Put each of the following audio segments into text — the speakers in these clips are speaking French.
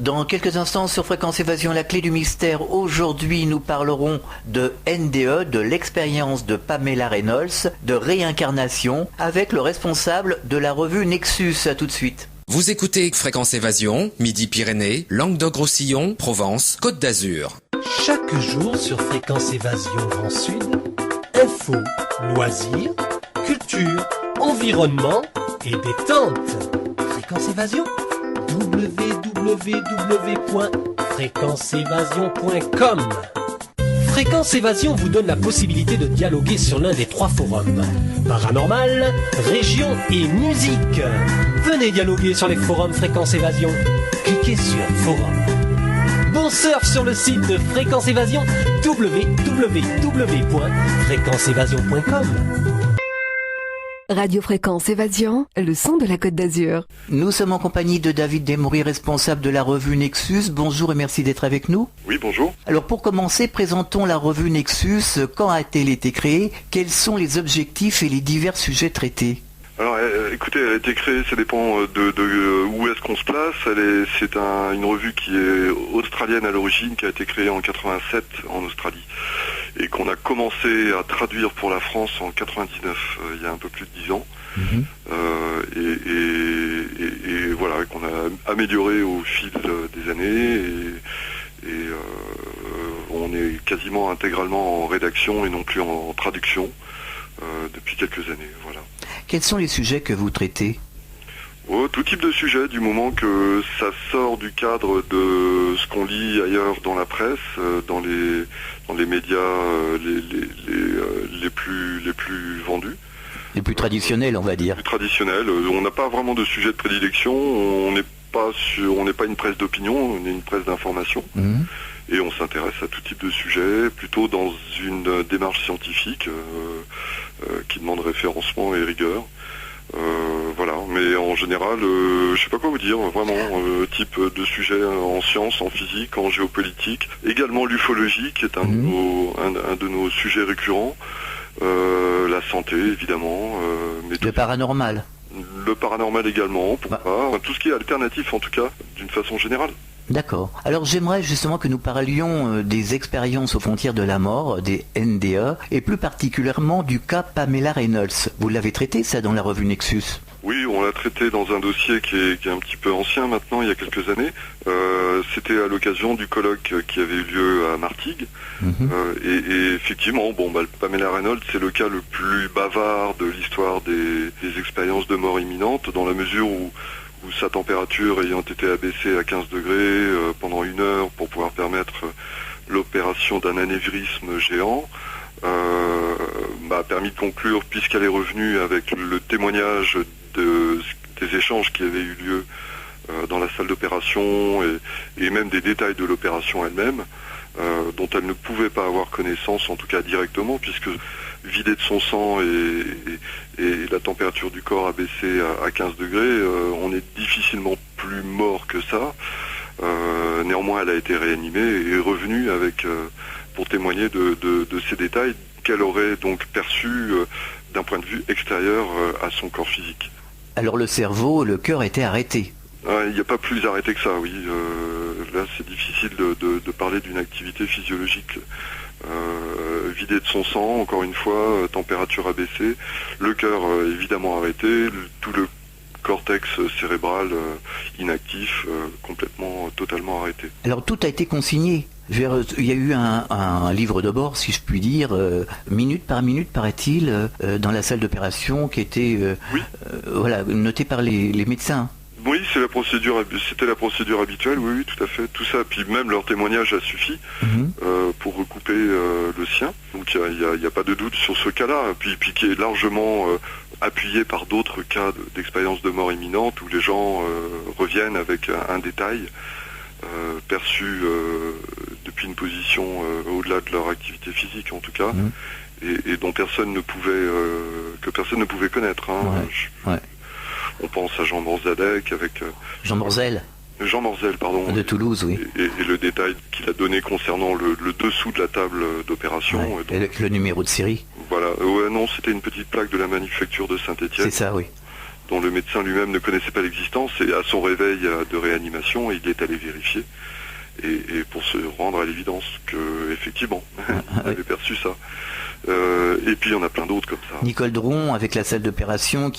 Dans quelques instants sur Fréquence Évasion, la clé du mystère. Aujourd'hui, nous parlerons de NDE, de l'expérience de Pamela Reynolds, de réincarnation, avec le responsable de la revue Nexus. À tout de suite. Vous écoutez Fréquence Évasion, Midi-Pyrénées, Languedoc-Roussillon, Provence, Côte d'Azur. Chaque jour sur Fréquence Évasion Grand Sud, info, loisirs, culture, environnement et détente. Fréquence Évasion, www.fréquenceévasion.com. Fréquence Évasion vous donne la possibilité de dialoguer sur l'un des 3 forums: paranormal, région et musique. Venez dialoguer sur les forums Fréquence Évasion. Cliquez sur forum. Bon surf sur le site de Fréquence Évasion, www.fréquenceévasion.com. Radio Fréquence Évasion, le son de la Côte d'Azur. Nous sommes en compagnie de David Desmoury, responsable de la revue Nexus. Bonjour et merci d'être avec nous. Oui, bonjour. Alors pour commencer, présentons la revue Nexus. Quand a-t-elle été créée? Quels sont les objectifs et les divers sujets traités? Alors écoutez, elle a été créée, ça dépend de où est-ce qu'on se place. C'est une revue qui est australienne à l'origine, qui a été créée en 87 en Australie et qu'on a commencé à traduire pour la France en 99, il y a un peu plus de 10 ans. Et voilà, qu'on a amélioré au fil des années et on est quasiment intégralement en rédaction et non plus en traduction depuis quelques années, voilà. Quels sont les sujets que vous traitez? Tout type de sujet, du moment que ça sort du cadre de ce qu'on lit ailleurs dans la presse, dans les médias les plus vendus. Les plus traditionnels, on va dire. Les plus traditionnels. On n'a pas vraiment de sujet de prédilection. On n'est pas une presse d'opinion, on est une presse d'information. Et on s'intéresse à tout type de sujet, plutôt dans une démarche scientifique qui demande référencement et rigueur. Voilà, mais en général, je sais pas quoi vous dire, vraiment, type de sujet en sciences, en physique, en géopolitique, également l'ufologie, qui est un de nos sujets récurrents, la santé, évidemment. Mais le paranormal. Le paranormal également, pourquoi pas. Tout ce qui est alternatif, en tout cas, d'une façon générale. D'accord. Alors j'aimerais justement que nous parlions des expériences aux frontières de la mort, des NDE, et plus particulièrement du cas Pamela Reynolds. Vous l'avez traité ça dans la revue Nexus? Oui, on l'a traité dans un dossier qui est un petit peu ancien maintenant, il y a quelques années. C'était à l'occasion du colloque qui avait eu lieu à Martigues. Et effectivement, Pamela Reynolds, c'est le cas le plus bavard de l'histoire des expériences de mort imminente, dans la mesure où sa température ayant été abaissée à 15 degrés pendant 1 heure pour pouvoir permettre l'opération d'un anévrisme géant, m'a permis de conclure, puisqu'elle est revenue avec le témoignage des échanges qui avaient eu lieu dans la salle d'opération et même des détails de l'opération elle-même, dont elle ne pouvait pas avoir connaissance, en tout cas directement, puisque vidée de son sang et la température du corps abaissée à 15 degrés, on est difficilement plus mort que ça. Néanmoins, elle a été réanimée et est revenue pour témoigner de ces détails qu'elle aurait donc perçus d'un point de vue extérieur à son corps physique. Alors le cerveau, le cœur était arrêté? Il n'y a pas plus arrêté que ça, oui. Là, c'est difficile de parler d'une activité physiologique. Vidé de son sang, encore une fois, température abaissée, le cœur évidemment arrêté, tout le cortex cérébral inactif, complètement, totalement arrêté. Alors tout a été consigné. Il y a eu un livre de bord, si je puis dire, minute par minute, paraît-il, dans la salle d'opération, qui était noté par les médecins. Oui, c'était la procédure habituelle, oui, tout à fait. Tout ça, puis même leur témoignage a suffi pour recouper le sien. Donc il n'y a pas de doute sur ce cas-là, puis qui est largement appuyé par d'autres cas d'expérience de mort imminente où les gens reviennent avec un détail perçu depuis une position au-delà de leur activité physique en tout cas, et dont personne ne pouvait connaître. On pense à Jean Morzadec avec... Jean Morzel, pardon. De Toulouse, oui. Et le détail qu'il a donné concernant le dessous de la table d'opération. Ouais, avec le numéro de série. Voilà. Non, c'était une petite plaque de la manufacture de Saint-Étienne. C'est ça, oui. dont le médecin lui-même ne connaissait pas l'existence, et à son réveil de réanimation, il est allé vérifier. Et pour se rendre à l'évidence que effectivement, il avait perçu ça. Et puis il y en a plein d'autres comme ça. Nicole Dron avec la salle d'opération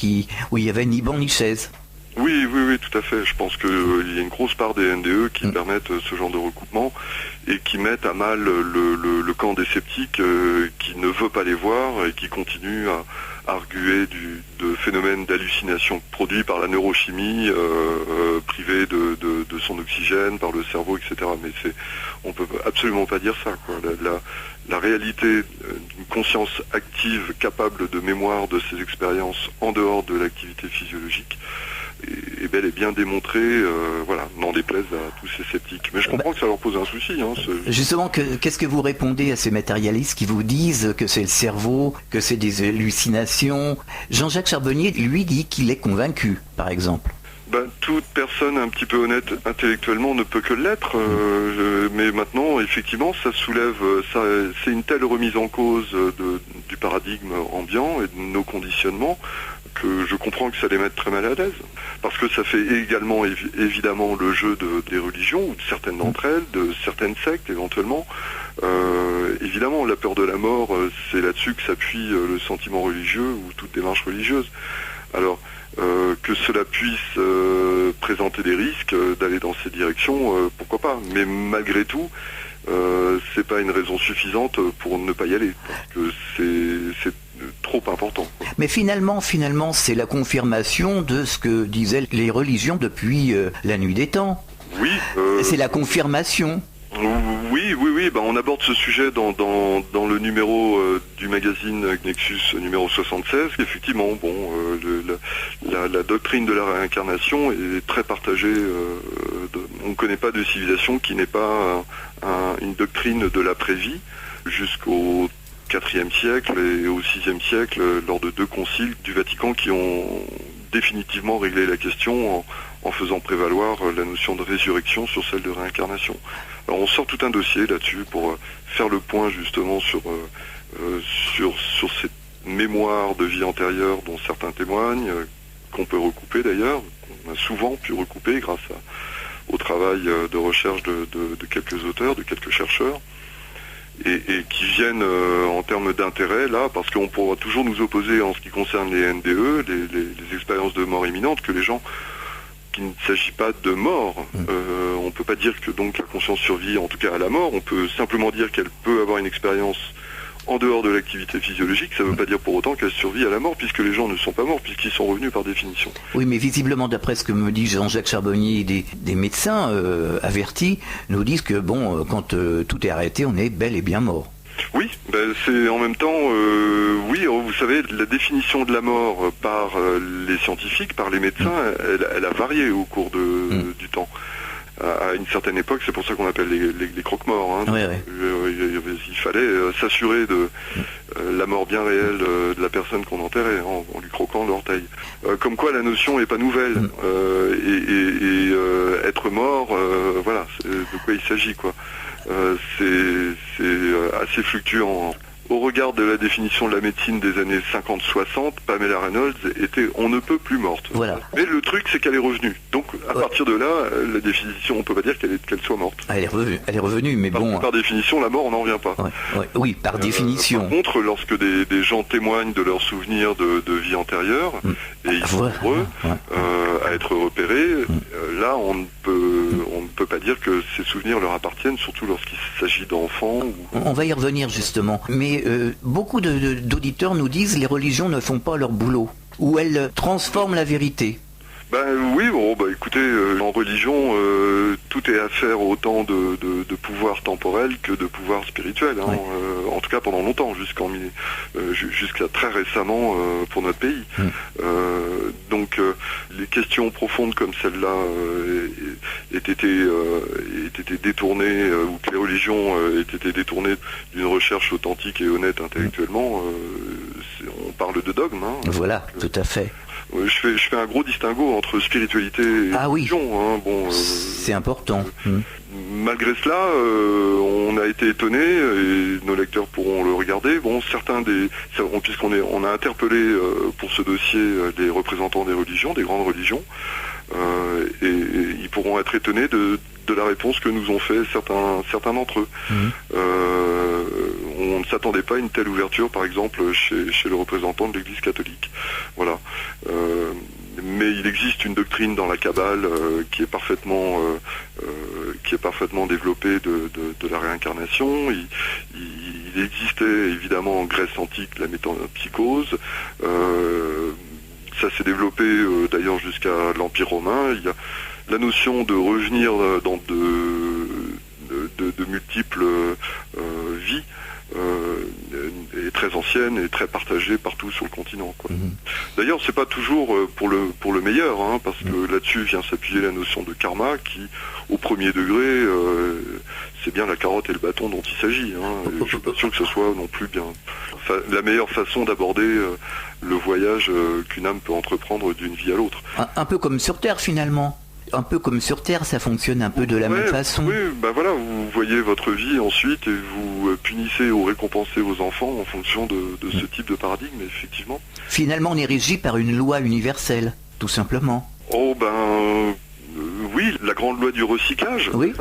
où il y avait ni banc ni chaise. Oui, tout à fait. Je pense qu'il y a une grosse part des NDE qui permettent ce genre de recoupement et qui mettent à mal le camp des sceptiques qui ne veut pas les voir et qui continue à arguer de phénomènes d'hallucination produits par la neurochimie, privée de son oxygène, par le cerveau, etc. Mais on peut absolument pas dire ça, quoi. La réalité d'une conscience active, capable de mémoire de ces expériences en dehors de l'activité physiologique, est bel et bien démontré, n'en déplaise à tous ces sceptiques. Mais je comprends que ça leur pose un souci. Justement, qu'est-ce que vous répondez à ces matérialistes qui vous disent que c'est le cerveau, que c'est des hallucinations? Jean-Jacques Charbonnier, lui, dit qu'il est convaincu, par exemple. Toute personne un petit peu honnête intellectuellement ne peut que l'être, mais maintenant, effectivement, ça soulève, c'est une telle remise en cause du paradigme ambiant et de nos conditionnements que je comprends que ça les mette très mal à l'aise. Parce que ça fait également, évidemment, le jeu des religions, ou de certaines d'entre elles, de certaines sectes, éventuellement. Évidemment, la peur de la mort, c'est là-dessus que s'appuie le sentiment religieux ou toute démarche religieuse. Alors, que cela puisse présenter des risques d'aller dans ces directions, pourquoi pas. Mais malgré tout, c'est pas une raison suffisante pour ne pas y aller, parce que c'est trop important. Mais finalement, c'est la confirmation de ce que disaient les religions depuis la nuit des temps. Oui. C'est la confirmation. Oui. On aborde ce sujet dans le numéro du magazine Nexus numéro 76. Effectivement, la doctrine de la réincarnation est très partagée. On ne connaît pas de civilisation qui n'ait pas une doctrine de l'après-vie jusqu'au IVe siècle et au VIe siècle, lors de 2 conciles du Vatican qui ont définitivement réglé la question en faisant prévaloir la notion de résurrection sur celle de réincarnation. Alors on sort tout un dossier là-dessus pour faire le point justement sur cette mémoire de vie antérieure dont certains témoignent, qu'on peut recouper d'ailleurs, qu'on a souvent pu recouper grâce au travail de recherche de quelques auteurs, de quelques chercheurs. Et qui viennent en termes d'intérêt, là, parce qu'on pourra toujours nous opposer en ce qui concerne les NDE, les expériences de mort imminente, que les gens, qu'il ne s'agit pas de mort. On ne peut pas dire que donc la conscience survit, en tout cas à la mort. On peut simplement dire qu'elle peut avoir une expérience en dehors de l'activité physiologique. Ça ne veut pas dire pour autant qu'elle survit à la mort, puisque les gens ne sont pas morts, puisqu'ils sont revenus par définition. Oui, mais visiblement, d'après ce que me dit Jean-Jacques Charbonnier, des médecins avertis nous disent que quand tout est arrêté, on est bel et bien mort. Oui, c'est en même temps, vous savez, la définition de la mort par les scientifiques, par les médecins, elle a varié au cours du temps. À une certaine époque, c'est pour ça qu'on appelle les croque-morts. Oui. Il fallait s'assurer de la mort bien réelle de la personne qu'on enterrait en lui croquant l'orteil. Comme quoi la notion n'est pas nouvelle. Et être mort, c'est de quoi il s'agit, quoi. C'est assez fluctuant. Au regard de la définition de la médecine des années 50-60, Pamela Reynolds était on ne peut plus morte. Voilà. Mais le truc, c'est qu'elle est revenue. Donc, à partir de là, la définition, on ne peut pas dire qu'elle soit morte. Elle est revenue, mais Par définition, la mort, on n'en revient pas. Oui, par définition. Par contre, lorsque des gens témoignent de leurs souvenirs de vie antérieure, et ils sont nombreux à être repérés, là, on ne peut pas dire que ces souvenirs leur appartiennent, surtout lorsqu'il s'agit d'enfants. On va y revenir, justement. Mais beaucoup d'auditeurs nous disent les religions ne font pas leur boulot, ou elles transforment la vérité. Écoutez, en religion, tout est affaire autant de pouvoir temporel que de pouvoir spirituel. En tout cas pendant longtemps, jusqu'à très récemment pour notre pays. Donc les questions profondes comme celle-là aient été détournées, ou que les religions aient été détournées d'une recherche authentique et honnête intellectuellement, on parle de dogme. Voilà, tout à fait. Je fais un gros distinguo entre spiritualité et religion. C'est important. malgré cela, on a été étonnés, et nos lecteurs pourront le regarder. Bon, puisqu'on a interpellé pour ce dossier les représentants des religions, des grandes religions, et ils pourront être étonnés de la réponse que nous ont fait certains d'entre eux. On ne s'attendait pas à une telle ouverture, par exemple, chez le représentant de l'Église catholique. Voilà. Mais il existe une doctrine dans la Kabbale qui est parfaitement développée de la réincarnation. Il existait évidemment en Grèce antique la métempsychose. Ça s'est développé d'ailleurs jusqu'à l'Empire romain. Il y a la notion de revenir dans de multiples vies. Est très ancienne et très partagée partout sur le continent, quoi. D'ailleurs, c'est pas toujours pour le meilleur, hein, parce que là-dessus vient s'appuyer la notion de karma qui, au premier degré, c'est bien la carotte et le bâton dont il s'agit. Hein. Je suis pas sûr que ce soit non plus bien la meilleure façon d'aborder le voyage qu'une âme peut entreprendre d'une vie à l'autre. Un peu comme sur Terre, finalement. Un peu comme sur Terre, ça fonctionne un peu de la même façon. Oui, voilà, vous voyez votre vie ensuite et vous punissez ou récompensez vos enfants en fonction de ce type de paradigme, effectivement. Finalement, on est régi par une loi universelle, tout simplement. Oui, la grande loi du recyclage. Oui,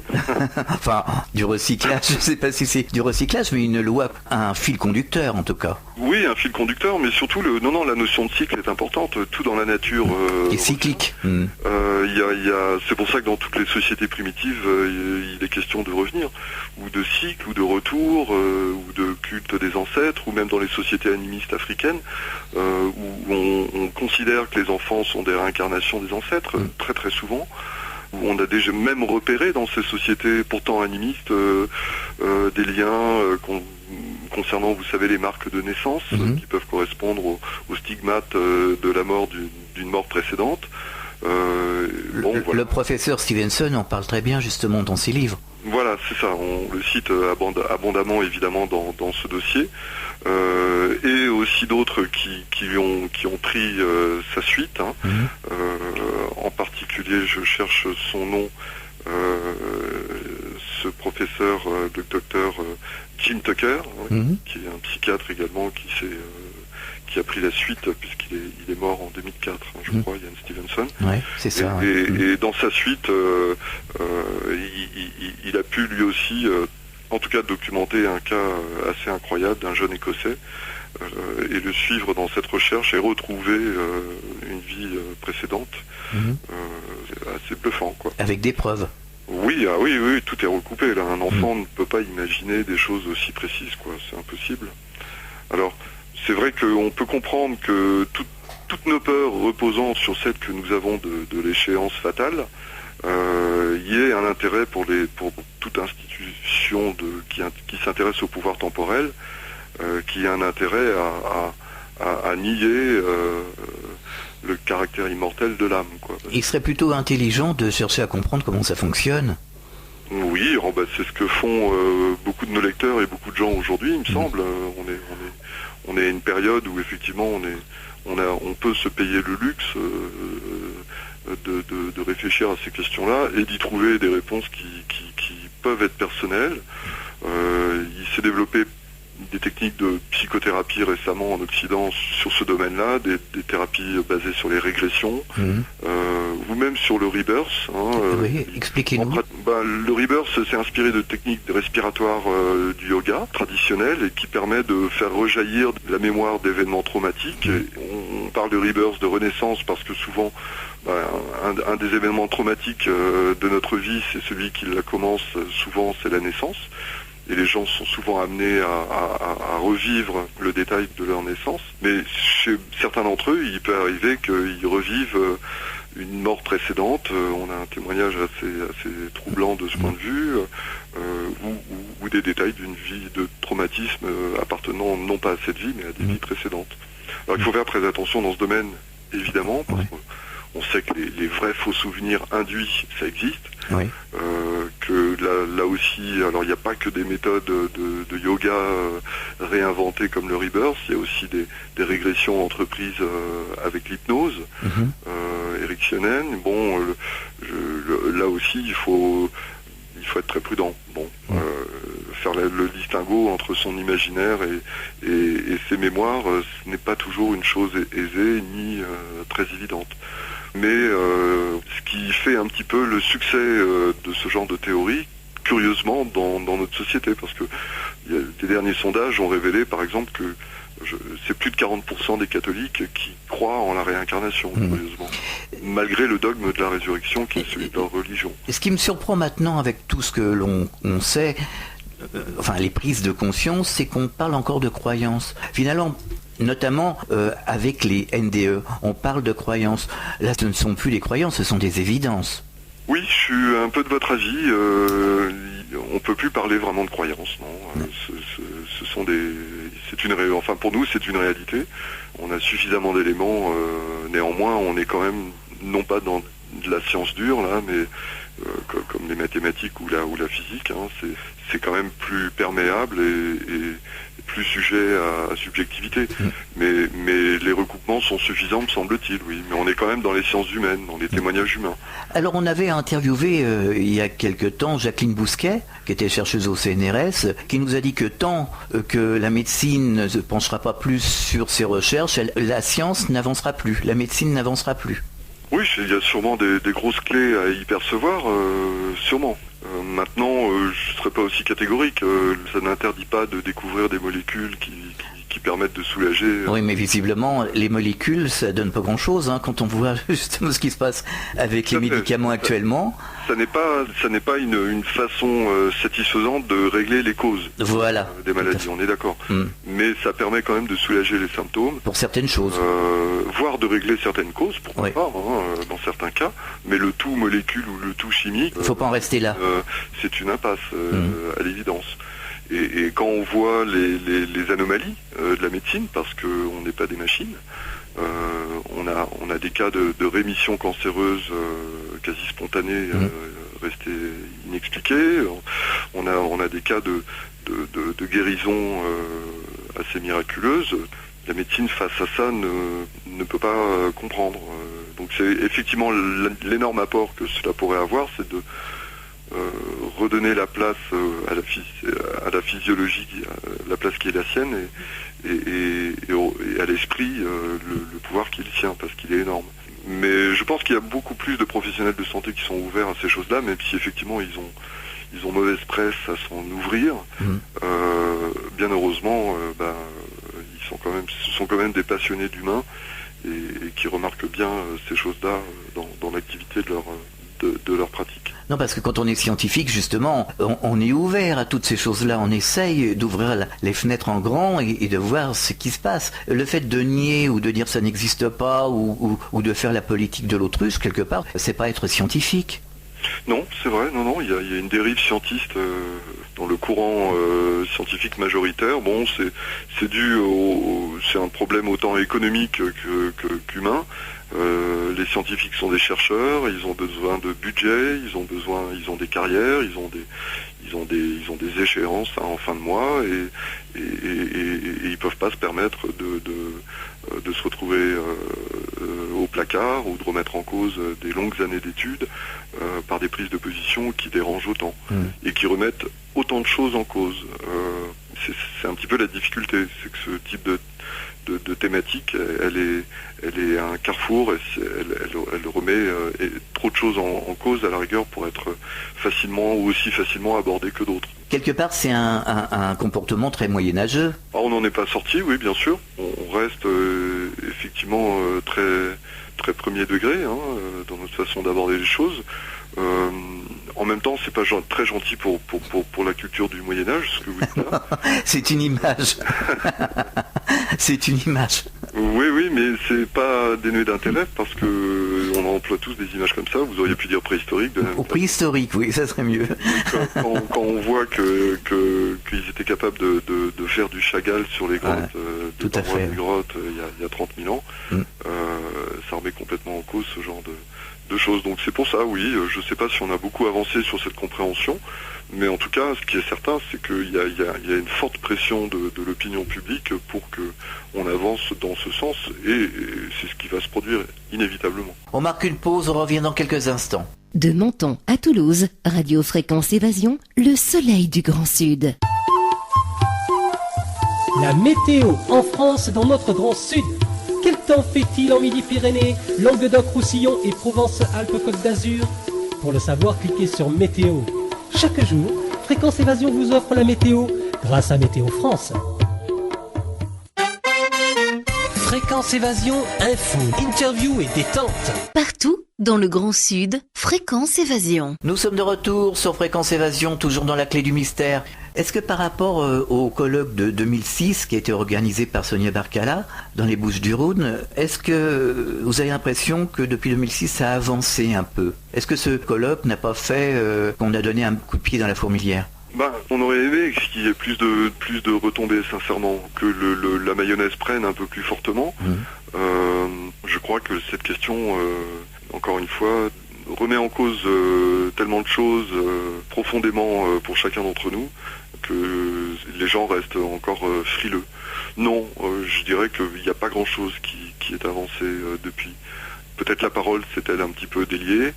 enfin, du recyclage, je ne sais pas si c'est du recyclage, mais une loi, un fil conducteur en tout cas. Oui, un fil conducteur, mais surtout, la notion de cycle est importante. Tout dans la nature est cyclique. C'est pour ça que dans toutes les sociétés primitives, il est question de revenir, ou de cycle, ou de retour, ou de culte des ancêtres, ou même dans les sociétés animistes africaines, où on considère que les enfants sont des réincarnations des ancêtres, très très souvent. Où on a déjà même repéré dans ces sociétés pourtant animistes des liens concernant, vous savez, les marques de naissance qui peuvent correspondre aux stigmates de la mort d'une mort précédente. Le professeur Stevenson en parle très bien justement dans ses livres. Voilà, c'est ça, on le cite abondamment évidemment dans ce dossier, et aussi d'autres qui ont pris sa suite, hein. En particulier, je cherche son nom, ce professeur, le docteur Jim Tucker, qui est un psychiatre également, qui a pris la suite puisqu'il est mort en 2004, hein, je crois, Ian Stevenson. Ouais, c'est ça. Et dans sa suite, il a pu lui aussi, en tout cas, documenter un cas assez incroyable d'un jeune Écossais et le suivre dans cette recherche et retrouver une vie précédente. Assez bluffant, quoi. Avec des preuves. Oui, tout est recoupé là. Un enfant ne peut pas imaginer des choses aussi précises, quoi. C'est impossible. Alors, c'est vrai qu'on peut comprendre que toutes nos peurs reposant sur celle que nous avons de l'échéance fatale, il y ait un intérêt pour toute institution qui s'intéresse au pouvoir temporel, qui a un intérêt à nier le caractère immortel de l'âme, quoi. Il serait plutôt intelligent de chercher à comprendre comment ça fonctionne. Oui, c'est ce que font beaucoup de nos lecteurs et beaucoup de gens aujourd'hui, il me semble. On est à une période où effectivement on peut se payer le luxe de réfléchir à ces questions-là et d'y trouver des réponses qui peuvent être personnelles. Il s'est développé des techniques de psychothérapie récemment en Occident sur ce domaine-là, des thérapies basées sur les régressions, ou même sur le rebirth. Oui, expliquez-nous. Le rebirth s'est inspiré de techniques respiratoires du yoga traditionnel et qui permet de faire rejaillir la mémoire d'événements traumatiques. Et on parle de rebirth, de renaissance, parce que souvent, un des événements traumatiques de notre vie, c'est celui qui la commence, souvent c'est la naissance. Et les gens sont souvent amenés à revivre le détail de leur naissance. Mais chez certains d'entre eux, il peut arriver qu'ils revivent une mort précédente. On a un témoignage assez troublant de ce point de vue, ou des détails d'une vie de traumatisme appartenant non pas à cette vie, mais à des vies précédentes. Alors il faut faire très attention dans ce domaine, évidemment, parce qu'on sait que les vrais faux souvenirs induits, ça existe. Oui. Que là aussi, alors il n'y a pas que des méthodes de yoga réinventées comme le rebirth, il y a aussi des régressions entreprises avec l'hypnose ericksonienne. Là aussi, il faut il faut être très prudent. Bon, faire le distinguo entre son imaginaire et ses mémoires, ce n'est pas toujours une chose aisée ni très évidente. Mais ce qui fait un petit peu le succès de ce genre de théorie, curieusement, dans notre société, parce que des derniers sondages ont révélé, par exemple, que c'est plus de 40% des catholiques qui croient en la réincarnation, curieusement, malgré le dogme de la résurrection qui est celui de leur religion. Et ce qui me surprend maintenant avec tout ce que l'on sait, les prises de conscience, c'est qu'on parle encore de croyances. Finalement, notamment avec les NDE, on parle de croyances. Là, ce ne sont plus des croyances, ce sont des évidences. Oui, je suis un peu de votre avis. On peut plus parler vraiment de croyances, non. Ce sont pour nous, c'est une réalité. On a suffisamment d'éléments. Néanmoins, on est quand même non pas dans de la science dure là, mais comme les mathématiques ou la physique. C'est quand même plus perméable et plus sujet à subjectivité. Mais les recoupements sont suffisants, me semble-t-il, oui. Mais on est quand même dans les sciences humaines, dans les témoignages humains. Alors on avait interviewé il y a quelque temps Jacqueline Bousquet, qui était chercheuse au CNRS, qui nous a dit que tant que la médecine ne se penchera pas plus sur ses recherches, la science n'avancera plus, la médecine n'avancera plus. Oui, il y a sûrement des grosses clés à y percevoir, sûrement. Maintenant, je ne serais pas aussi catégorique. Ça n'interdit pas de découvrir des molécules qui permettent de soulager. Oui, mais visiblement, les molécules, ça donne pas grand-chose quand on voit justement ce qui se passe avec les médicaments actuellement. Ça n'est pas une façon satisfaisante de régler les causes des maladies, on est d'accord. Mais ça permet quand même de soulager les symptômes. Pour certaines choses. Voire de régler certaines causes, pourquoi pas, dans certains cas. Mais le tout molécule ou le tout chimique... Il ne faut pas en rester là. C'est une impasse, à l'évidence. Et quand on voit les anomalies de la médecine, parce qu'on n'est pas des machines, on a des cas de rémission cancéreuse quasi spontanée restés inexpliqués. On a des cas de guérison assez miraculeuse. La médecine face à ça ne peut pas comprendre. Donc c'est effectivement l'énorme apport que cela pourrait avoir, c'est de redonner la place à la physiologie, la place qui est la sienne, et à l'esprit le pouvoir qui est le sien, parce qu'il est énorme. Mais je pense qu'il y a beaucoup plus de professionnels de santé qui sont ouverts à ces choses-là, même si effectivement ils ont mauvaise presse à s'en ouvrir. Bien heureusement, ce sont quand même des passionnés d'humains et qui remarquent bien ces choses-là dans l'activité de leur pratique. Non, parce que quand on est scientifique, justement, on est ouvert à toutes ces choses-là. On essaye d'ouvrir les fenêtres en grand et de voir ce qui se passe. Le fait de nier ou de dire ça n'existe pas ou de faire la politique de l'autruche, quelque part, c'est pas être scientifique. Non, c'est vrai, non, il y a une dérive scientiste dans le courant scientifique majoritaire. Bon, c'est dû c'est un problème autant économique qu'humain. Les scientifiques sont des chercheurs, ils ont besoin de budget, ils ont des carrières, ils ont des échéances en fin de mois et ils peuvent pas se permettre de se retrouver au placard ou de remettre en cause des longues années d'études par des prises de position qui dérangent autant et qui remettent autant de choses en cause. C'est un petit peu la difficulté, c'est que ce type de thématique, elle est un carrefour, et elle remet trop de choses en cause à la rigueur pour être facilement ou aussi facilement abordée que d'autres. Quelque part, c'est un comportement très moyenâgeux. On n'en est pas sorti, oui, bien sûr. On reste effectivement très, très premier degré dans notre façon d'aborder les choses. En même temps, c'est pas très gentil pour la culture du Moyen-Âge, ce que vous dites là. C'est une image. C'est une image. Oui, mais c'est pas dénué d'intérêt parce que on emploie tous des images comme ça. Vous auriez pu dire préhistorique. Préhistorique, oui, ça serait mieux. Quand on voit qu'ils étaient capables de faire du Chagall sur les grottes, des grottes il y a 30 000 ans, ça remet complètement en cause ce genre de choses. Donc c'est pour ça, oui, je ne sais pas si on a beaucoup avancé sur cette compréhension, mais en tout cas, ce qui est certain, c'est qu'il y a une forte pression de l'opinion publique pour qu'on avance dans ce sens, et c'est ce qui va se produire inévitablement. On marque une pause, on revient dans quelques instants. De Menton à Toulouse, Radio Fréquence Évasion, le soleil du Grand Sud. La météo en France dans notre Grand Sud. Quel temps fait-il en Midi-Pyrénées, Languedoc-Roussillon et Provence-Alpes-Côte d'Azur? Pour le savoir, cliquez sur Météo. Chaque jour, Fréquence Évasion vous offre la météo grâce à Météo France. Fréquence Évasion, info, interview et détente. Partout dans le Grand Sud, Fréquence Évasion. Nous sommes de retour sur Fréquence Évasion, toujours dans la clé du mystère. Est-ce que par rapport au colloque de 2006 qui a été organisé par Sonia Barcala dans les Bouches-du-Rhône, est-ce que vous avez l'impression que depuis 2006 ça a avancé un peu? Est-ce que ce colloque n'a pas fait qu'on a donné un coup de pied dans la fourmilière? On aurait aimé qu'il y ait plus de retombées, sincèrement, que la mayonnaise prenne un peu plus fortement. Je crois que cette question, encore une fois, remet en cause tellement de choses profondément pour chacun d'entre nous que les gens restent encore frileux. Non, je dirais qu'il n'y a pas grand-chose qui est avancé depuis. Peut-être la parole s'est-elle un petit peu déliée.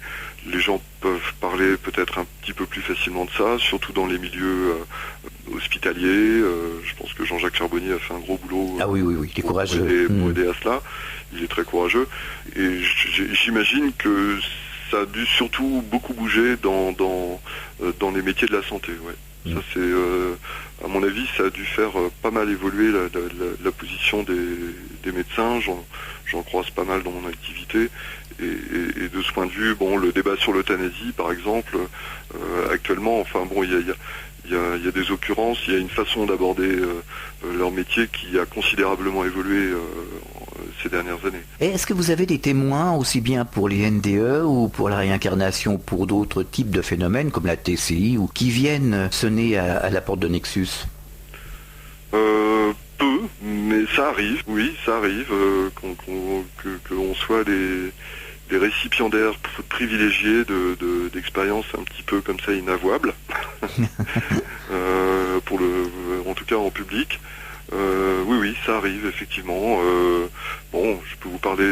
Les gens peuvent parler peut-être un petit peu plus facilement de ça, surtout dans les milieux hospitaliers. Je pense que Jean-Jacques Charbonnier a fait un gros boulot oui, il est courageux. Pour aider à cela. Il est très courageux. Et j'imagine que ça a dû surtout beaucoup bouger dans les métiers de la santé. Ouais. Ça, c'est, à mon avis, ça a dû faire pas mal évoluer la position des médecins. J'en croise pas mal dans mon activité. Et de ce point de vue, le débat sur l'euthanasie, par exemple, actuellement, il y a des occurrences, il y a une façon d'aborder leur métier qui a considérablement évolué ces dernières années. Et est-ce que vous avez des témoins, aussi bien pour les NDE ou pour la réincarnation, pour d'autres types de phénomènes comme la TCI, ou qui viennent sonner à la porte de Nexus? Peu, mais ça arrive, oui, ça arrive, que l'on soit des récipiendaires privilégiés d'expériences un petit peu comme ça inavouables, en tout cas en public. Oui, ça arrive effectivement. Je peux vous parler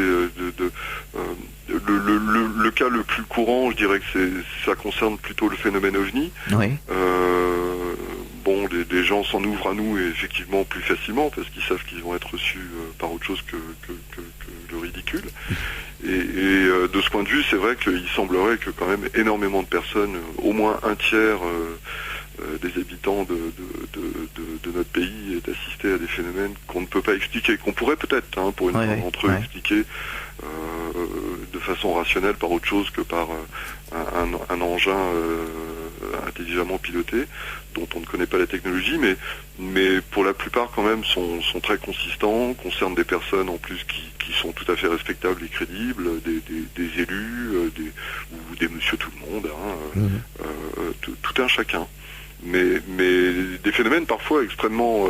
le cas le plus courant, je dirais que ça concerne plutôt le phénomène OVNI. Oui. Des gens s'en ouvrent à nous effectivement plus facilement parce qu'ils savent qu'ils vont être reçus par autre chose que le ridicule. Et de ce point de vue, c'est vrai qu'il semblerait que quand même énormément de personnes, au moins un tiers des habitants de notre pays aient assisté à des phénomènes qu'on ne peut pas expliquer, qu'on pourrait peut-être, pour une fois d'entre eux, expliquer de façon rationnelle par autre chose que par un engin intelligemment piloté, dont on ne connaît pas la technologie, mais pour la plupart quand même sont très consistants, concernent des personnes en plus qui sont tout à fait respectables et crédibles, des élus, ou des monsieur tout le monde, tout un chacun. Mais des phénomènes parfois extrêmement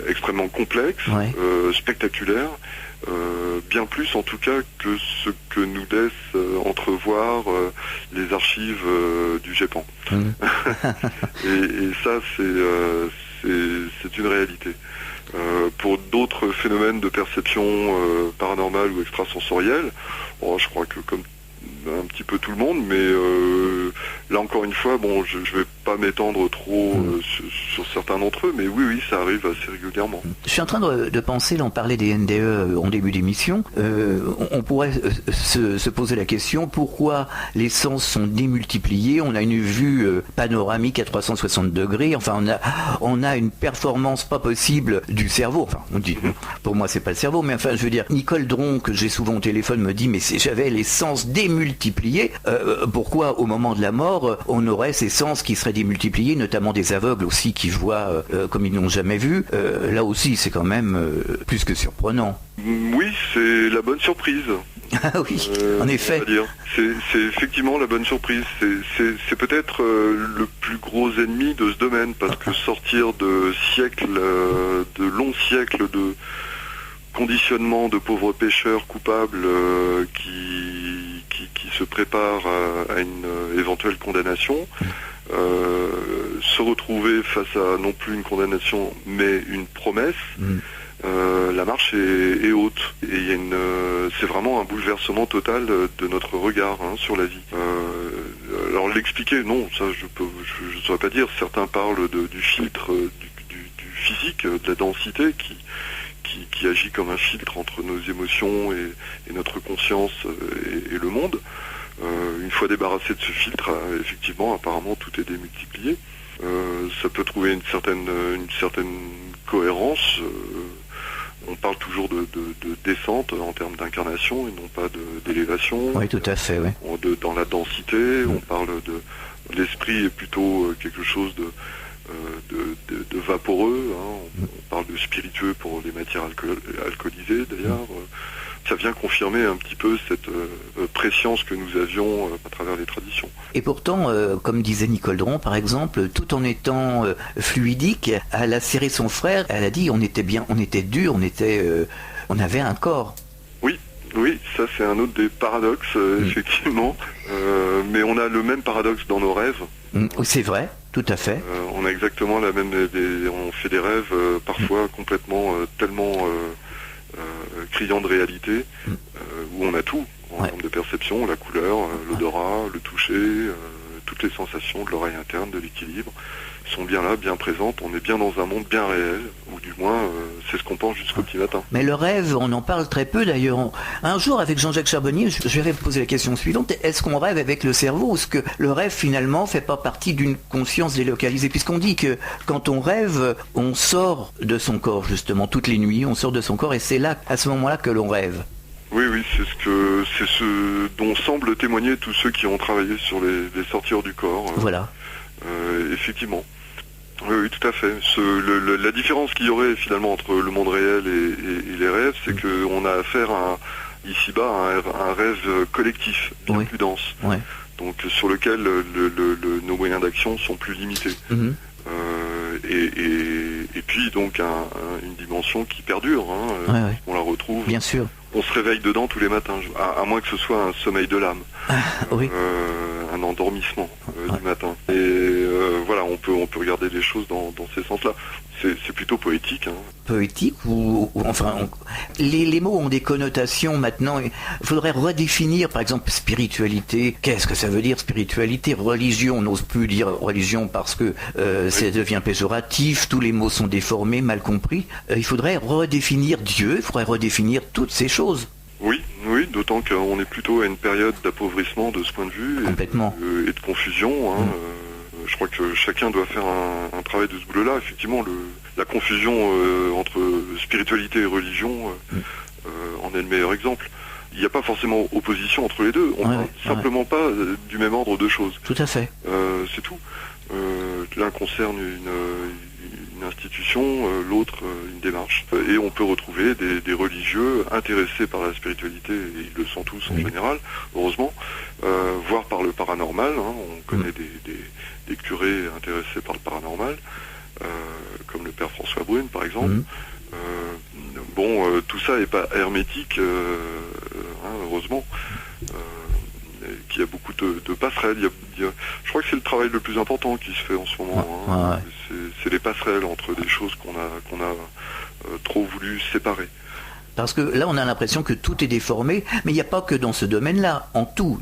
extrêmement complexes, spectaculaires, bien plus en tout cas que ce que nous laissent entrevoir les archives du GEPAN. et ça c'est une réalité. Pour d'autres phénomènes de perception paranormale ou extrasensorielle, je crois que comme un petit peu tout le monde, mais là encore une fois, je ne vais pas m'étendre trop sur certains d'entre eux, mais oui, ça arrive assez régulièrement. Je suis en train de penser, là on parlait des NDE en début d'émission, on pourrait se poser la question, pourquoi les sens sont démultipliés? On a une vue panoramique à 360 degrés, enfin on a une performance pas possible du cerveau, enfin on dit, pour moi c'est pas le cerveau, mais enfin je veux dire, Nicole Dron, que j'ai souvent au téléphone, me dit, mais j'avais les sens démultipliés, pourquoi au moment de la mort on aurait ces sens qui seraient démultipliés, notamment des aveugles aussi qui voient comme ils n'ont jamais vu? Là aussi c'est quand même plus que surprenant. Oui, c'est la bonne surprise. Ah oui, en effet. C'est effectivement la bonne surprise. C'est peut-être le plus gros ennemi de ce domaine, parce que sortir de longs siècles de conditionnement de pauvres pêcheurs coupables qui se préparent à une éventuelle condamnation, se retrouver face à non plus une condamnation mais une promesse, la marche est haute et c'est vraiment un bouleversement total de notre regard sur la vie. Alors l'expliquer, non, ça je ne saurais pas dire. Certains parlent du filtre du physique, de la densité qui agit comme un filtre entre nos émotions et notre conscience et le monde. Une fois débarrassé de ce filtre, effectivement, apparemment tout est démultiplié. Ça peut trouver une certaine cohérence. On parle toujours de descente en termes d'incarnation et non pas d'élévation. Oui, tout à fait, oui. Dans la densité, on parle de l'esprit est plutôt quelque chose de vaporeux. On parle de spiritueux pour les matières alcoolisées d'ailleurs. Ça vient confirmer un petit peu cette préscience que nous avions à travers les traditions. Et pourtant, comme disait Nicole Dron, par exemple, tout en étant fluidique, elle a serré son frère, elle a dit on était dur, on avait un corps. Oui, ça c'est un autre des paradoxes, effectivement. Mais on a le même paradoxe dans nos rêves. C'est vrai, tout à fait. On a exactement la même... on fait des rêves parfois complètement tellement... criant de réalité, où on a tout, en termes de perception, la couleur, l'odorat, le toucher, toutes les sensations de l'oreille interne, de l'équilibre, sont bien là, bien présentes, on est bien dans un monde bien réel, ou du moins c'est ce qu'on pense jusqu'au petit matin. Mais le rêve, on en parle très peu d'ailleurs. Un jour avec Jean-Jacques Charbonnier, je vais poser la question suivante, est-ce qu'on rêve avec le cerveau ou est-ce que le rêve finalement fait pas partie d'une conscience délocalisée? Puisqu'on dit que quand on rêve, on sort de son corps justement, toutes les nuits, on sort de son corps et c'est là, à ce moment-là que l'on rêve. Oui, c'est ce dont semblent témoigner tous ceux qui ont travaillé sur les sorties hors du corps. Voilà. Effectivement. Oui, tout à fait. La différence qu'il y aurait finalement entre le monde réel et les rêves, c'est qu'on a affaire ici-bas à un rêve collectif, bien plus dense. Ouais. Donc sur lequel nos moyens d'action sont plus limités. Et puis donc une dimension qui perdure. On la retrouve. Bien sûr. On se réveille dedans tous les matins, à moins que ce soit un sommeil de l'âme. Oui. Un endormissement du matin. Et voilà, on peut regarder les choses dans ces sens-là. C'est plutôt poétique. Poétique ou enfin, les mots ont des connotations maintenant. Il faudrait redéfinir, par exemple, spiritualité. Qu'est-ce que ça veut dire spiritualité? Religion, on n'ose plus dire religion parce que ça devient péjoratif. Tous les mots sont déformés, mal compris. Il faudrait redéfinir Dieu. Il faudrait redéfinir toutes ces choses. Oui, d'autant qu'on est plutôt à une période d'appauvrissement de ce point de vue. Complètement. Et de confusion. Je crois que chacun doit faire un travail de ce boulot-là. Effectivement, la confusion entre spiritualité et religion en est le meilleur exemple. Il n'y a pas forcément opposition entre les deux. On ne parle simplement pas du même ordre de choses. Tout à fait. C'est tout. L'un concerne une institution, l'autre une démarche. Et on peut retrouver des religieux intéressés par la spiritualité, et ils le sont tous en général, heureusement, voire par le paranormal. On connaît des curés intéressés par le paranormal, comme le père François Brune par exemple. Tout ça n'est pas hermétique, heureusement. Qu'il y a beaucoup de passerelles. Je crois que c'est le travail le plus important qui se fait en ce moment. C'est les passerelles entre des choses qu'on a trop voulu séparer. Parce que là, on a l'impression que tout est déformé, mais il n'y a pas que dans ce domaine-là, dans tout.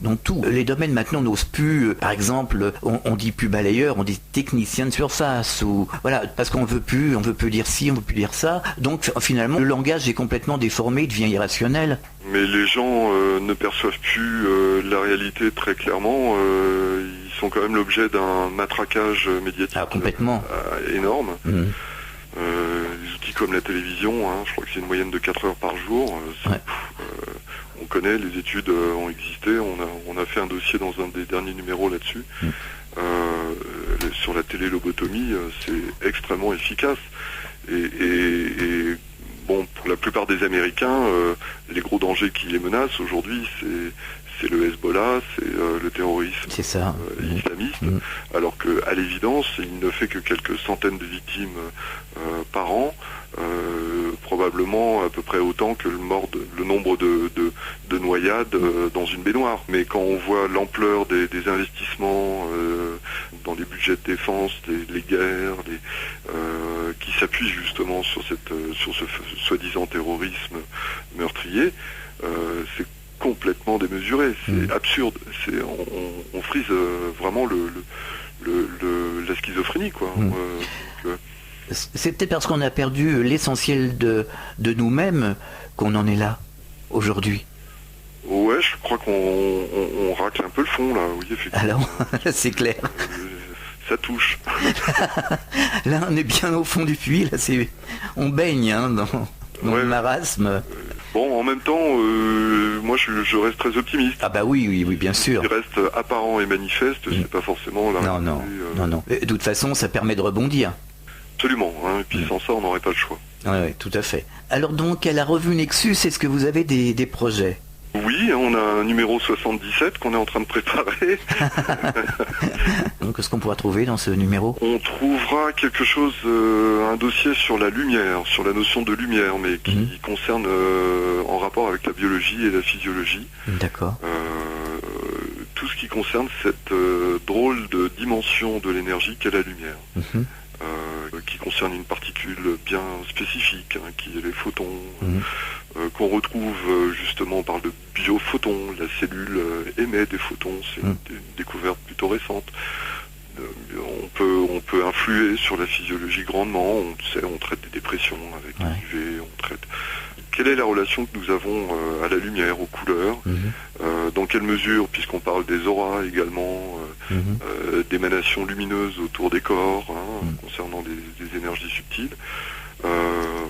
Les domaines maintenant n'osent plus, par exemple, on dit plus balayeur, on dit technicien de surface, ou voilà, parce qu'on veut plus dire ci, on veut plus dire ça. Donc finalement, le langage est complètement déformé, il devient irrationnel. Mais les gens ne perçoivent plus la réalité très clairement. Ils sont quand même l'objet d'un matraquage médiatique complètement énorme. Des outils comme la télévision, je crois que c'est une moyenne de 4 heures par jour. On connaît, les études ont existé, on a fait un dossier dans un des derniers numéros là-dessus. Sur la télélobotomie, c'est extrêmement efficace. Et pour la plupart des Américains, les gros dangers qui les menacent aujourd'hui, c'est le Hezbollah, c'est le terrorisme islamiste, alors qu'à l'évidence, il ne fait que quelques centaines de victimes par an, probablement à peu près autant que le nombre de noyades dans une baignoire. Mais quand on voit l'ampleur des investissements dans les budgets de défense, les guerres, qui s'appuient justement sur ce soi-disant terrorisme meurtrier, c'est complètement démesuré, c'est absurde. On frise vraiment la schizophrénie, quoi. C'est peut-être parce qu'on a perdu l'essentiel de nous-mêmes qu'on en est là aujourd'hui. Ouais, je crois qu'on racle un peu le fond, là, oui, effectivement. Alors, c'est clair. Ça touche. Là, on est bien au fond du puits, là, on baigne dans le marasme. Bon, en même temps, moi je reste très optimiste. Ah bah oui, bien sûr. Il reste apparent et manifeste, c'est pas forcément la réalité. Non. De toute façon, ça permet de rebondir. Absolument, hein, et puis sans ça, on n'aurait pas le choix. Oui, tout à fait. Alors donc, à la revue Nexus, est-ce que vous avez des projets ? Oui, on a un numéro 77 qu'on est en train de préparer. Donc, qu'est-ce qu'on pourra trouver dans ce numéro ? On trouvera quelque chose, un dossier sur la lumière, sur la notion de lumière, mais qui concerne en rapport avec la biologie et la physiologie. D'accord. Tout ce qui concerne cette drôle de dimension de l'énergie qu'est la lumière. Qui concerne une particule bien spécifique, qui est les photons, qu'on retrouve justement par le biophoton. La cellule émet des photons, c'est une découverte plutôt récente. On peut influer sur la physiologie grandement, on traite des dépressions avec les UV, on traite... Quelle est la relation que nous avons à la lumière, aux couleurs, dans quelle mesure, puisqu'on parle des auras également, d'émanations lumineuses autour des corps, concernant des énergies subtiles.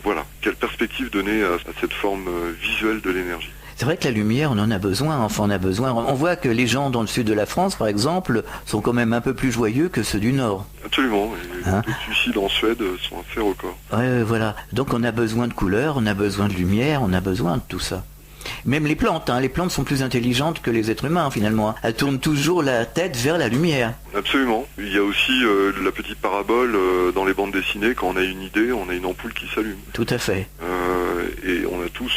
Voilà, quelle perspective donner à cette forme visuelle de l'énergie. C'est vrai que la lumière, on en a besoin, On voit que les gens dans le sud de la France, par exemple, sont quand même un peu plus joyeux que ceux du nord. Absolument, et les suicides en Suède sont un fait record. Ouais, voilà. Donc on a besoin de couleurs, on a besoin de lumière, on a besoin de tout ça. Même les plantes sont plus intelligentes que les êtres humains finalement. Elles tournent toujours la tête vers la lumière. Absolument. Il y a aussi la petite parabole dans les bandes dessinées, quand on a une idée, on a une ampoule qui s'allume. Tout à fait. Et on a tous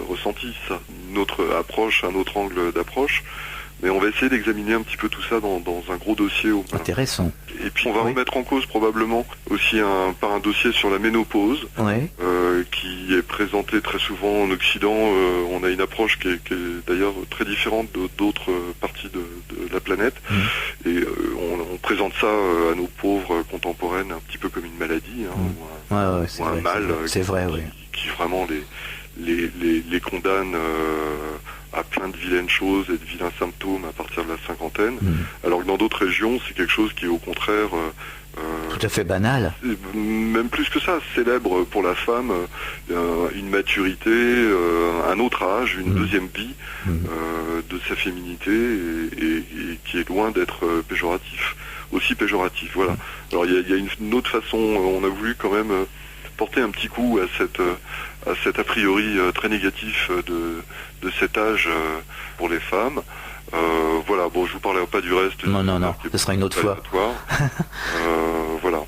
ressenti ça. Notre approche, un autre angle d'approche. Mais on va essayer d'examiner un petit peu tout ça dans un gros dossier. Intéressant. Et puis on va remettre en cause probablement aussi par un dossier sur la ménopause, qui est présenté très souvent en Occident. On a une approche qui est d'ailleurs très différente d'autres parties de la planète. Et on présente ça à nos pauvres contemporaines un petit peu comme une maladie, ou un mal qui vraiment les condamne à plein de vilaines choses et de vilains symptômes à partir de la cinquantaine, alors que dans d'autres régions, c'est quelque chose qui est au contraire... tout à fait banal. Même plus que ça, célèbre pour la femme une maturité, un autre âge, une deuxième vie de sa féminité et qui est loin d'être péjoratif, aussi péjoratif, voilà. Alors il y a une autre façon, on a voulu quand même porter un petit coup à cet a priori très négatif de cet âge pour les femmes. Voilà, bon, je vous parlerai pas du reste. Non, ce sera une autre fois. Voilà.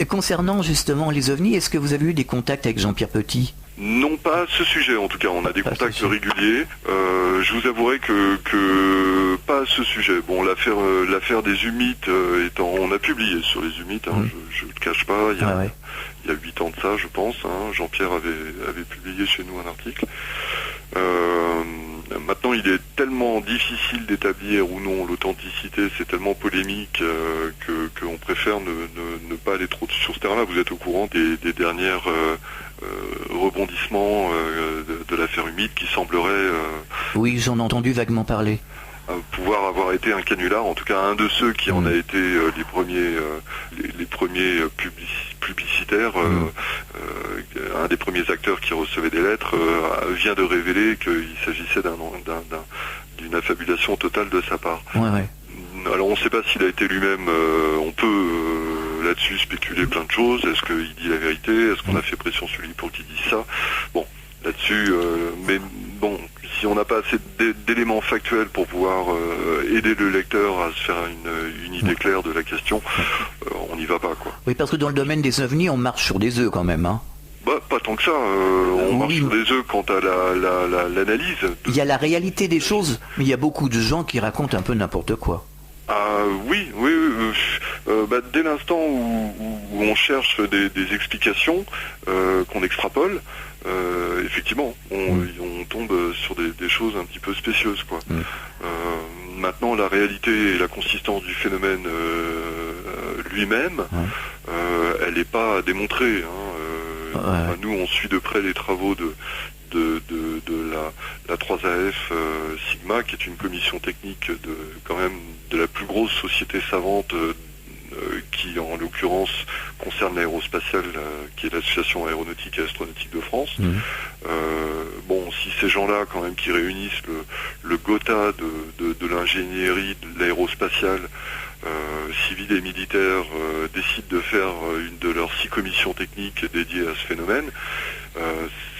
Concernant justement les ovnis, est-ce que vous avez eu des contacts avec Jean-Pierre Petit ? Non, pas à ce sujet en tout cas, on a des contacts réguliers. Je vous avouerai que pas à ce sujet. Bon, l'affaire des humites étant... On a publié sur les humites, je ne le cache pas, il y a 8 ans de ça je pense, Jean-Pierre avait publié chez nous un article. Maintenant, il est tellement difficile d'établir ou non l'authenticité, c'est tellement polémique qu'on préfère ne pas aller trop sur ce terrain-là. Vous êtes au courant des dernières rebondissements de l'affaire humide qui semblerait... Oui, j'en ai entendu vaguement parler. Pouvoir avoir été un canular, en tout cas un de ceux qui en a été les premiers publicitaires, un des premiers acteurs qui recevait des lettres, vient de révéler qu'il s'agissait d'une affabulation totale de sa part. Alors on ne sait pas s'il a été lui-même, on peut là-dessus spéculer plein de choses, est-ce qu'il dit la vérité, est-ce qu'on a fait pression sur lui pour qu'il dise ça, bon, là-dessus, mais bon, si on n'a pas assez d'éléments factuels pour pouvoir aider le lecteur à se faire une idée claire de la question, on n'y va pas, quoi. Oui, parce que dans le domaine des ovnis, on marche sur des œufs quand même, Pas tant que ça. On marche sur des œufs quant à l'analyse. Il y a la réalité des choses, mais il y a beaucoup de gens qui racontent un peu n'importe quoi. Oui. Dès l'instant où on cherche des explications qu'on extrapole, effectivement, on tombe sur des choses un petit peu spécieuses, quoi. Maintenant, la réalité et la consistance du phénomène lui-même, elle n'est pas démontrée. Nous, on suit de près les travaux de la 3AF Sigma, qui est une commission technique de la plus grosse société savante qui en l'occurrence concerne l'aérospatiale, qui est l'association aéronautique et astronautique de France. Si ces gens-là quand même qui réunissent le Gotha de l'ingénierie de l'aérospatiale civile et militaire décident de faire une de leurs 6 commissions techniques dédiées à ce phénomène,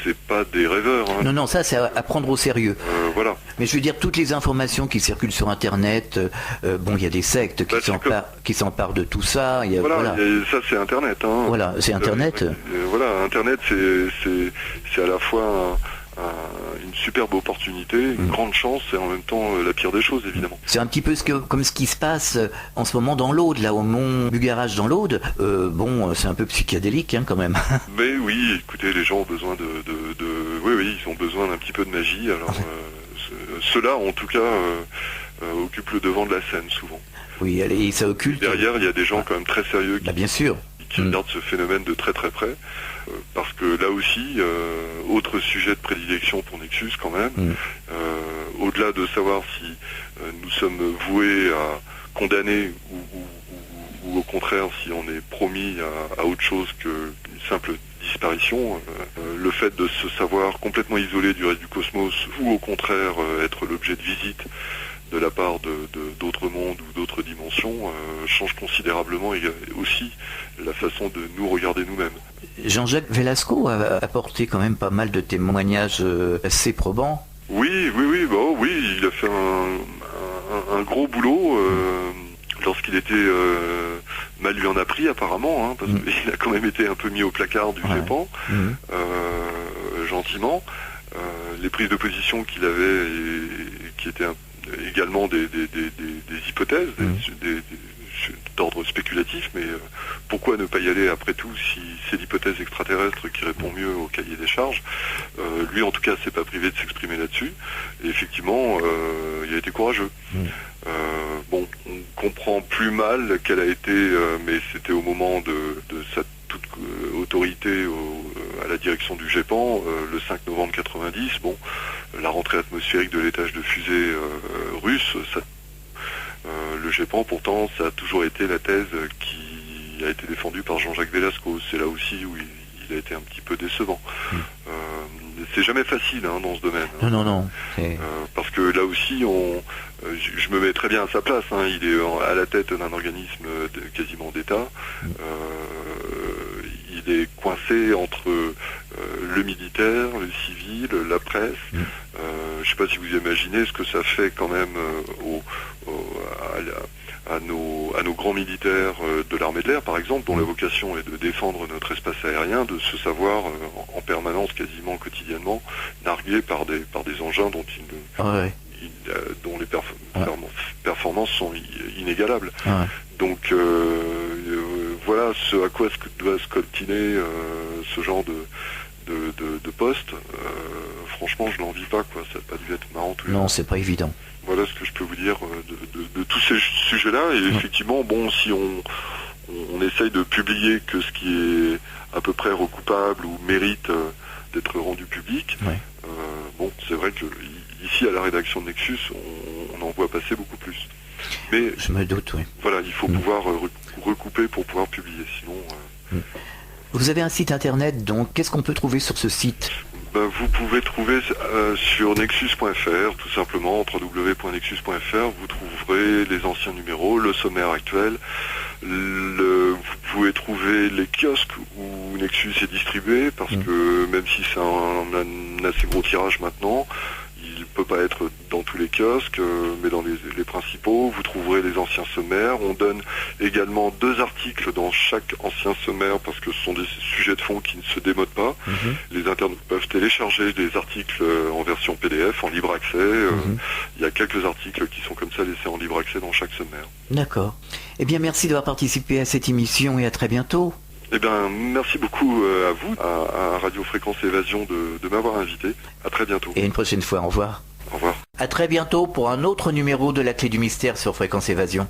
c'est pas des rêveurs. Non, ça c'est à prendre au sérieux. Voilà. Mais je veux dire, toutes les informations qui circulent sur Internet, il y a des sectes qui s'emparent de tout ça. Ça c'est Internet. Voilà, c'est Internet. Internet c'est à la fois une superbe opportunité, une grande chance et en même temps la pire des choses, évidemment. C'est un petit peu comme ce qui se passe en ce moment dans l'Aude, là au Mont Bugarach dans l'Aude. C'est un peu psychédélique quand même. Mais oui, écoutez, les gens ont besoin ils ont besoin d'un petit peu de magie. Alors ceux-là, en tout cas, occupent le devant de la scène souvent. Oui, et ça occulte. Derrière, il y a des gens quand même très sérieux bien sûr. qui regardent ce phénomène de très très près. Parce que là aussi, autre sujet de prédilection pour Nexus quand même, au-delà de savoir si nous sommes voués à condamner ou au contraire si on est promis à autre chose qu'une simple disparition, le fait de se savoir complètement isolé du reste du cosmos ou au contraire être l'objet de visite de la part d'autres mondes ou d'autres dimensions change considérablement aussi la façon de nous regarder nous-mêmes. Jean-Jacques Velasco a apporté quand même pas mal de témoignages assez probants. Oui, il a fait un gros boulot lorsqu'il était mal lui en a pris apparemment, parce qu'il a quand même été un peu mis au placard du GEPAN, gentiment. Les prises de position qu'il avait qui étaient également des hypothèses, d'ordre spéculatif, mais pourquoi ne pas y aller après tout si c'est l'hypothèse extraterrestre qui répond mieux au cahier des charges. Lui en tout cas s'est pas privé de s'exprimer là-dessus, et effectivement il a été courageux. On comprend plus mal quelle a été, mais c'était au moment de sa toute autorité à la direction du GEPAN, le 5 novembre 90, la rentrée atmosphérique de l'étage de fusée russe, le GEPAN pourtant ça a toujours été la thèse qui a été défendue par Jean-Jacques Velasco. C'est là aussi où il a été un petit peu décevant. C'est jamais facile dans ce domaine. Non. Parce que là aussi, je me mets très bien à sa place. Il est à la tête d'un organisme quasiment d'État. Il est coincé entre le militaire, le civil, la presse. Je ne sais pas si vous imaginez ce que ça fait quand même à nos grands militaires de l'armée de l'air, par exemple, dont la vocation est de défendre notre espace aérien, de se savoir en permanence, quasiment quotidiennement, nargués par des engins dont dont les performances sont inégalables. Donc voilà ce à quoi doit se coltiner ce genre de poste. Franchement, je n'en vis pas, quoi. Ça n'a pas dû être marrant tous les jours. Non, c'est pas évident. Voilà ce que je peux vous dire de tous ces sujets-là. Et effectivement, si on essaye de publier que ce qui est à peu près recoupable ou mérite d'être rendu public, c'est vrai que ici, à la rédaction de Nexus, on en voit passer beaucoup plus. Mais je me doute, oui. Voilà, il faut pouvoir recouper pour pouvoir publier, sinon... Vous avez un site internet, donc qu'est-ce qu'on peut trouver sur ce site ? Vous pouvez trouver sur nexus.fr, tout simplement, www.nexus.fr, vous trouverez les anciens numéros, le sommaire actuel, vous pouvez trouver les kiosques où Nexus est distribué, parce que même si c'est un assez gros tirage maintenant, il peut peut pas être dans tous les kiosques, mais dans les principaux. Vous trouverez les anciens sommaires. On donne également 2 articles dans chaque ancien sommaire parce que ce sont des sujets de fond qui ne se démodent pas. Les internautes peuvent télécharger des articles en version PDF, en libre accès. Il y a quelques articles qui sont comme ça laissés en libre accès dans chaque sommaire. D'accord. Eh bien, merci d'avoir participé à cette émission et à très bientôt. Eh bien, merci beaucoup à vous, à Radio Fréquence Évasion de m'avoir invité. À très bientôt. Et une prochaine fois, au revoir. Au revoir. À très bientôt pour un autre numéro de La Clé du Mystère sur Fréquence Évasion.